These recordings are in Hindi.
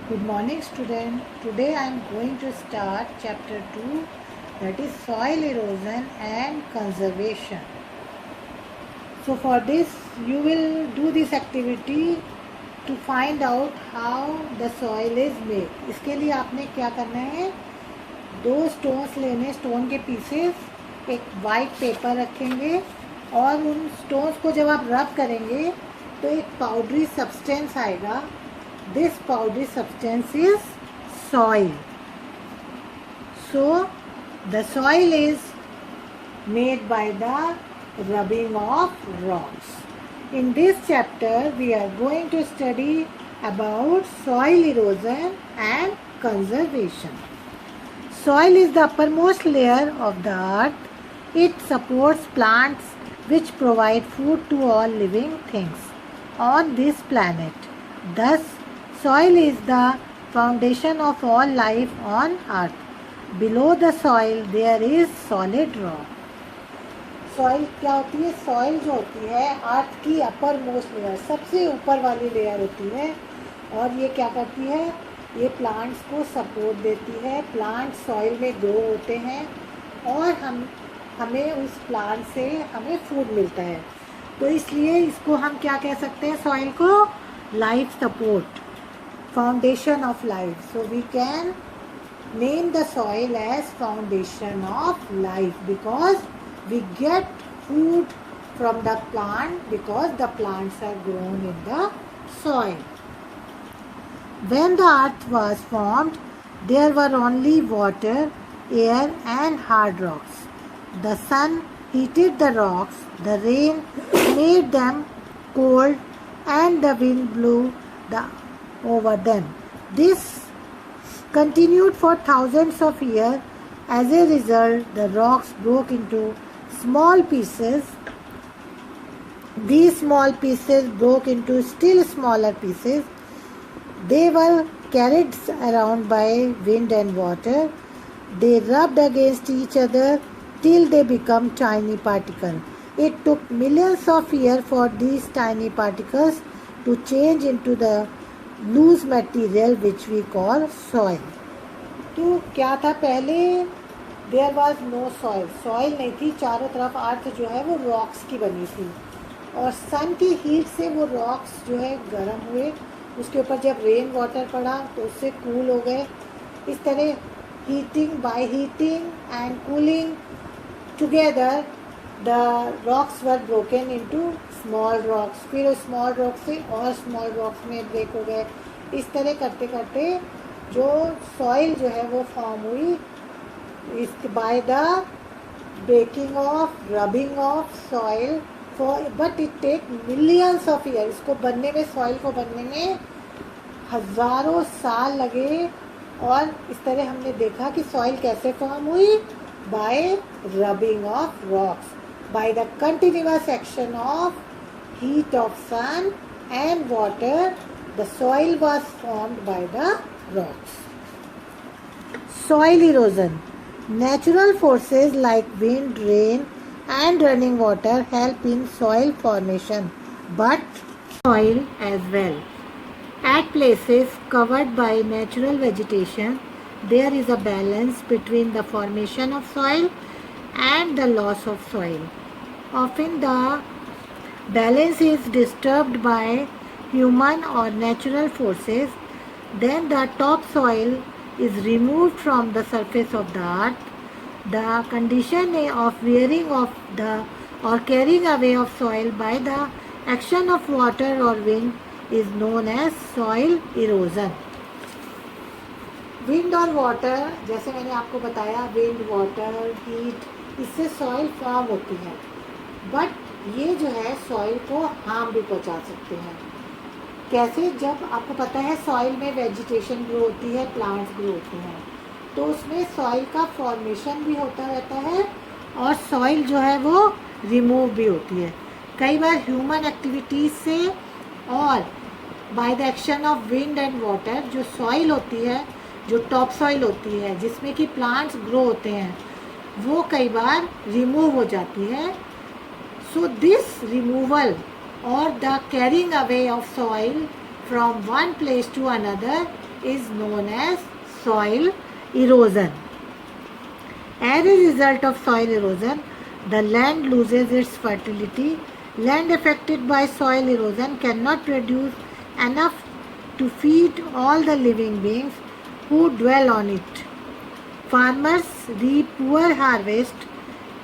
Good morning, student. Today I am going to start chapter 2, that is soil erosion and conservation. So for this you will do this activity to find out how the soil is made. इसके लिए आपने क्या करना है, दो स्टोन्स लेने, स्टोन के पीसेस, एक वाइट पेपर रखेंगे और उन स्टोन्स को जब आप रब करेंगे तो एक पाउडरी सब्सटेंस आएगा. This powdery substance is soil. So the soil is made by the rubbing of rocks. In this chapter we are going to study about soil erosion and conservation. Soil is the uppermost layer of the earth. It supports plants which provide food to all living things on this planet. Thus, soil is the foundation of all life on earth. Below the soil there is solid rock. Soil क्या होती है? सॉइल जो होती है अर्थ की अपर मोस्ट लेयर, सबसे ऊपर वाली लेयर होती है. और ये क्या करती है? ये प्लांट्स को सपोर्ट देती है. प्लांट्स सॉइल में ग्रो होते हैं और हमें उस प्लांट से हमें फूड मिलता है. तो इसलिए इसको हम क्या कह सकते हैं? सॉइल को life support, foundation of life. So we can name the soil as foundation of life because we get food from the plant because the plants are grown in the soil. When the earth was formed, there were only water, air and hard rocks. The sun heated the rocks, the rain made them cold and the wind blew over them. This continued for thousands of years. As a result, the rocks broke into small pieces. These small pieces broke into still smaller pieces. They were carried around by wind and water. They rubbed against each other till they become tiny particles. It took millions of years for these tiny particles to change into the loose material which we call soil. तो क्या था पहले? There was no soil. Soil नहीं थी. चारों तरफ अर्थ जो है वो रॉक्स की बनी थी और सन की हीट से वो रॉक्स जो है गर्म हुए. उसके ऊपर जब रेन वाटर पड़ा तो उससे कूल हो गए. इस तरह by heating and cooling together the rocks were broken into small rocks. फिर उस स्मॉल रॉक से और स्मॉल रॉक्स में ब्रेक हो गए. इस तरह करते करते जो सॉइल जो है वो फॉर्म हुई is by the breaking off, rubbing off soil for. But it take millions of year. इसको बनने में, सॉइल को बनने में हज़ारों साल लगे. और इस तरह हमने देखा कि सॉइल कैसे फॉर्म हुई? Bye rubbing of rocks, by the continuous action of heat of sun and water. The soil was formed by the rocks. Soil erosion. Natural forces like wind, rain and running water help in soil formation, but soil as well. At places covered by natural vegetation, there is a balance between the formation of soil and the loss of soil. Often the balance is disturbed by human or natural forces. Then the topsoil is removed from the surface of the earth. The condition of wearing of the or carrying away of soil by the action of water or wind is known as soil erosion. Wind और वाटर, जैसे मैंने आपको बताया, विंड, वाटर, हीट, इससे सॉइल फॉर्म होती है. बट ये जो है सॉइल को हार्म भी पहुंचा सकते हैं. कैसे? जब आपको पता है सॉइल में वेजिटेशन ग्रो होती है, प्लांट्स ग्रो होते हैं, तो उसमें सॉइल का फॉर्मेशन भी होता रहता है और सॉइल जो है वो रिमूव भी होती है. कई बार ह्यूमन एक्टिविटीज़ से और by the action of wind and water जो सॉइल होती है, जो टॉप सॉइल होती है जिसमें कि प्लांट्स ग्रो होते हैं, वो कई बार रिमूव हो जाती है. So this removal or the carrying away of soil from one place to another is known as soil erosion. As a result of soil erosion, the land loses its fertility. Land affected by soil erosion cannot produce enough to feed all the living beings who dwell on it. Farmers reap poor harvest.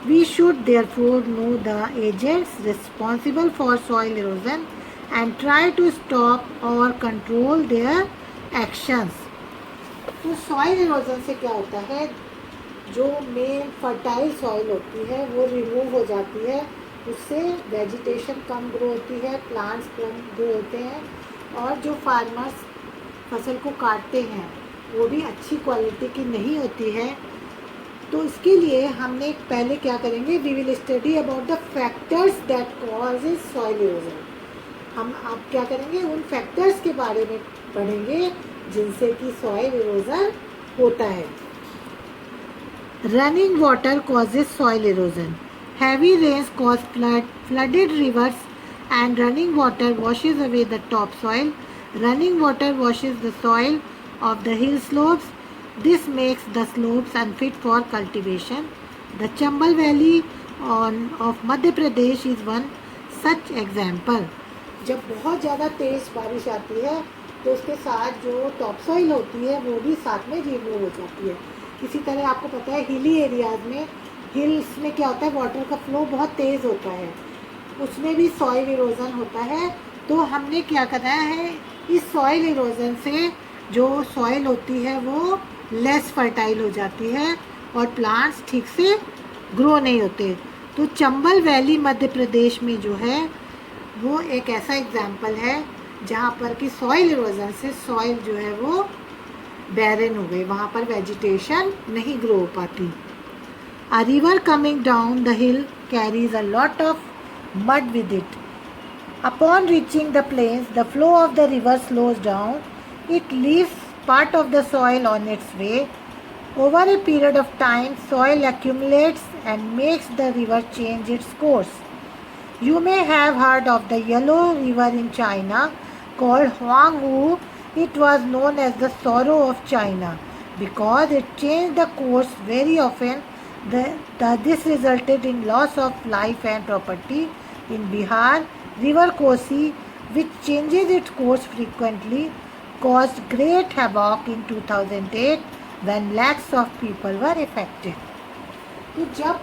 We should therefore know the agents responsible for soil erosion and try to stop or control their actions. तो सॉइल इरोजन से क्या होता है, जो मेन फर्टाइल सॉइल होती है वो रिमूव हो जाती है, उससे वेजिटेशन कम ग्रो होती है, प्लांट्स कम ग्रो होते हैं, और जो फार्मर्स फसल को काटते हैं वो भी अच्छी क्वालिटी की नहीं होती है. तो इसके लिए हमने पहले क्या करेंगे, we will study about the factors that causes soil erosion. हम अब क्या करेंगे, उन फैक्टर्स के बारे में पढ़ेंगे जिनसे कि सॉइल इरोजन होता है. Running water causes soil erosion. Heavy rains cause flooded rivers and running water washes away the topsoil. Running water washes the soil of the hill slopes. This makes the slopes unfit for cultivation. The Chambal Valley of Madhya Pradesh is one such example. जब बहुत ज़्यादा तेज़ बारिश आती है तो उसके साथ जो टॉप सॉइल होती है वो भी साथ में रिमूव हो जाती है. इसी तरह आपको पता है हिली एरियाज़ में, हिल्स में क्या होता है, वाटर का फ्लो बहुत तेज़ होता है, उसमें भी सॉइल इरोजन होता है. तो हमने क्या करना है, इस सॉइल इरोजन से जो सॉइल होती है वो लेस फर्टाइल हो जाती है और प्लांट्स ठीक से ग्रो नहीं होते. तो चंबल वैली मध्य प्रदेश में जो है वो एक ऐसा एग्जाम्पल है जहाँ पर कि सॉइल इरोजन से सॉइल जो है वो बैरन हो गई, वहाँ पर वेजिटेशन नहीं ग्रो हो पाती. A river coming down the hill carries a lot of mud with it. Upon reaching the plains, the flow of the river slows down. It leaves part of the soil on its way. Over a period of time, soil accumulates and makes the river change its course. You may have heard of the Yellow River in China called Huanghu. It was known as the sorrow of China because it changed the course very often. This resulted in loss of life and property. In Bihar, River Kosi, which changes its course frequently, caused great havoc in 2008 when lakhs of people were affected. तो जब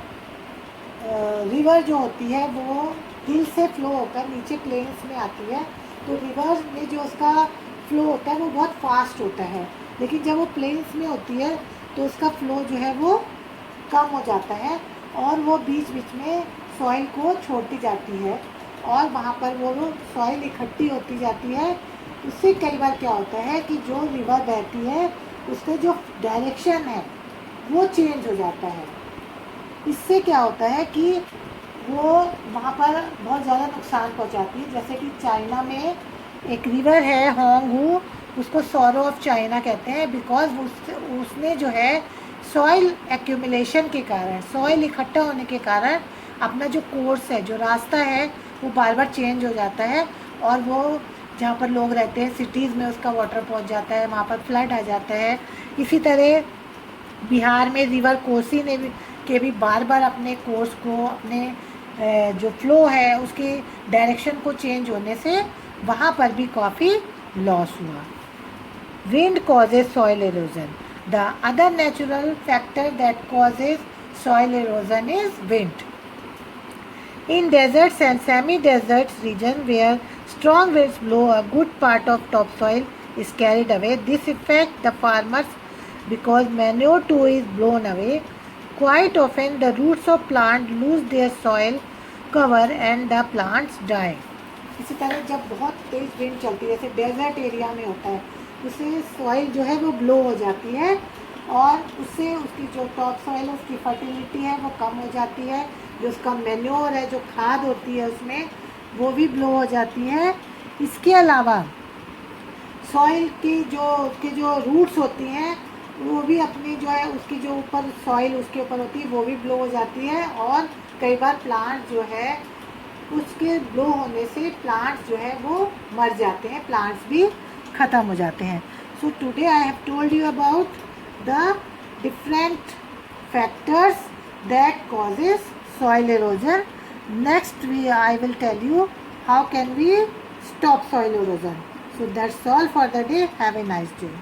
रिवर जो होती है वो हिल से फ्लो होकर नीचे प्लेन्स में आती है तो रिवर में जो उसका फ्लो होता है वो बहुत फास्ट होता है, लेकिन जब वो प्लेन्स में होती है तो उसका फ्लो जो है वो कम हो जाता है और वो बीच बीच में सॉइल को छोड़ती जाती है और वहाँ पर वो सॉइल इकट्ठी होती जाती है. उससे कई बार क्या होता है कि जो रिवर बहती है उसका जो डायरेक्शन है वो चेंज हो जाता है. इससे क्या होता है कि वो वहाँ पर बहुत ज़्यादा नुकसान पहुँचाती है. जैसे कि चाइना में एक रिवर है होंगहू, उसको सॉरो ऑफ चाइना कहते हैं बिकॉज उसने जो है सॉइल एक्यूमुलेशन के कारण, सॉइल इकट्ठा होने के कारण अपना जो कोर्स है, जो रास्ता है वो बार बार चेंज हो जाता है और वो जहाँ पर लोग रहते हैं सिटीज़ में उसका वाटर पहुँच जाता है, वहाँ पर फ्लड आ जाता है. इसी तरह बिहार में रिवर कोसी ने भी बार बार अपने कोर्स को, अपने जो फ्लो है उसके डायरेक्शन को चेंज होने से वहाँ पर भी काफ़ी लॉस हुआ. Wind causes soil erosion. The other natural factor that causes soil erosion is wind. In deserts and semi-desert regions where strong winds blow, a good part of topsoil is carried away. This affects the farmers because manure too is blown away. Quite often the roots of plants lose their soil cover and the plants die. इसी तरह जब बहुत तेज़ विंड चलती है, जैसे डेजर्ट एरिया में होता है, उससे सॉइल जो है वो ब्लो हो जाती है और उससे उसकी जो टॉप सॉइल उसकी फर्टिलिटी है वो कम हो जाती है. जो उसका मैन्योर है, जो खाद होती है उसमें, वो भी ब्लो हो जाती है. इसके अलावा सॉइल की जो रूट्स होती हैं वो भी अपनी जो है उसकी जो ऊपर सॉइल उसके ऊपर होती है वो भी ब्लो हो जाती है और कई बार प्लांट जो है उसके ब्लो होने से प्लांट्स जो है वो मर जाते हैं, प्लांट्स भी ख़त्म हो जाते हैं. So today I have told you about the different factors that causes soil erosion. Next I will tell you how can we stop soil erosion. So that's all for the day. Have a nice day.